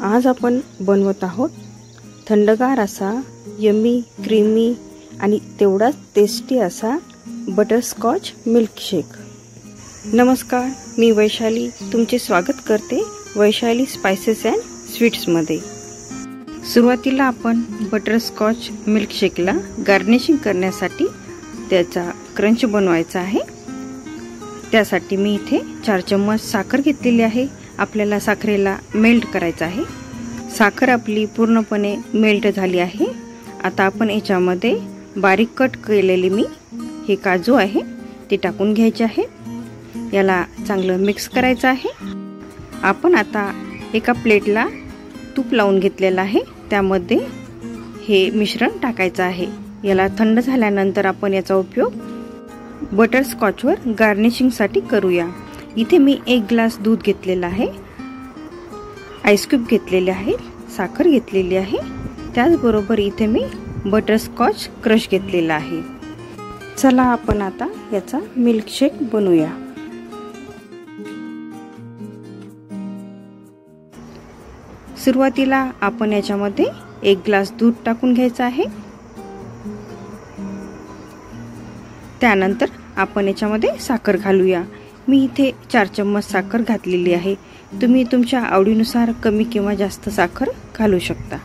आज आपण बनवत आहोत थंडगार असा यम्मी क्रीमी आणि तेवढाच टेस्टी असा बटरस्कॉच मिल्कशेक। नमस्कार, मी वैशाली तुमचे स्वागत करते वैशाली स्पाइसेस अँड स्वीट्स मध्ये। सुरुवातीला आपण बटरस्कॉच मिल्कशेकला गार्निशिंग करण्यासाठी त्याचा क्रंच बनवायचा आहे। त्यासाठी मी इथे 4 चम्मच साखर घेतलेली आहे। आपल्याला साखरेला मेल्ट करायचं आहे। साखर आपली पूर्णपणे मेल्ट झाली आहे। आता आपण याच्यामध्ये बारीक कट केलेली मी हे काजू आहे ते टाकून घ्यायचे आहे। याला चांगलं मिक्स करायचं आहे। आपण आता एका प्लेटला तूप लावून घेतलेलं आहे, त्यामध्ये हे मिश्रण टाकायचं आहे। याला थंड झाल्यानंतर आपण याचा उपयोग बटरस्कॉचवर गार्निशिंगसाठी करूया। इथे मी 1 ग्लास दूध घेतलेला आहे, आइस क्यूब घेतलेले आहे, साखर घेतलेली आहे, त्याचबरोबर इथे मी बटरस्कॉच क्रश घेतलेला आहे। चला आपण आता याचा मिल्कशेक बनवूया। सुरुवातीला आपण याच्यामध्ये 1 ग्लास दूध टाकून घ्यायचं आहे। त्यानंतर आपण याच्यामध्ये साखर घालूया। मी इथे 4 चम्मच साखर घातलेली आहे। तुम्ही तुमच्या आवडीनुसार कमी किंवा जास्त साखर घालू शकता।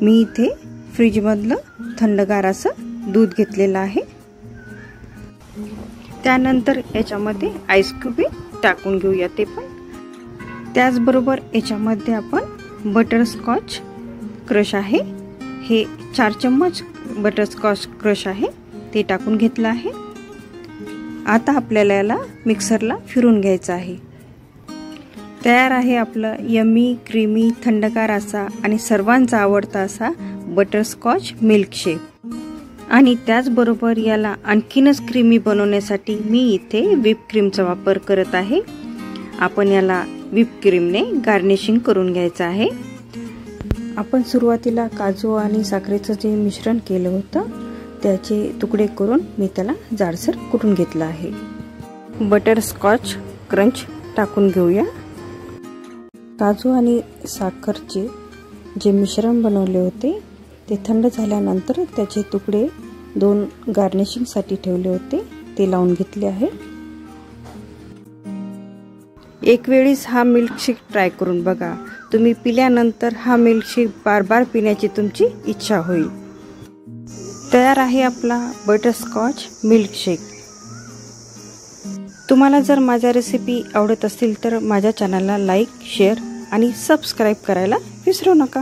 मी इथे फ्रीज मधलं थंडगार असं दूध घेतलेलं आहे। त्यानंतर याच्यामध्ये आइस क्यूब टाकून घेऊया ते पण। त्याचबरोबर याच्यामध्ये आपण बटरस्कॉच क्रश आहे, हे 4 चम्मच बटरस्कॉच क्रश आहे ते टाकून घेतलं आहे। आता आपल्याला याला मिक्सरला फिरून घ्यायचं आहे। तयार आहे आपलं यम्मी क्रीमी थंडगार असा आणि सर्वांचा आवडता असा बटरस्कॉच मिल्कशेक। आणि त्याचबरोबर याला आणखीनच क्रीमी बनवण्यासाठी मी इथे व्हिप क्रीमचा वापर करत आहे। आपण याला व्हिप क्रीमने गार्निशिंग करून घ्यायचं आहे। आपण सुरुवातीला काजू आणि साखरेचं जे मिश्रण केलं होतं त्याचे तुकडे करून मी त्याला जाडसर कुटून घेतलं आहे। बटरस्कॉच क्रंच टाकून घेऊया। काजू आणि साखरचे जे मिश्रण बनवले होते ते थंड झाल्यानंतर त्याचे तुकडे 2 गार्निशिंग साठी ठेवले होते ते लावून घेतले आहे। एक वेळीस हा मिल्कशेक ट्राय करून बघा। तुम्ही पिल्यानंतर हा मिल्कशेक बार पिण्याची तुमची इच्छा होईल। तयार आहे आपला बटरस्कॉच मिल्कशेक। तुम्हाला जर माझ्या रेसिपी आवडत असतील तर माझ्या चॅनलला लाईक, शेअर आणि सबस्क्राइब करायला विसरू नका।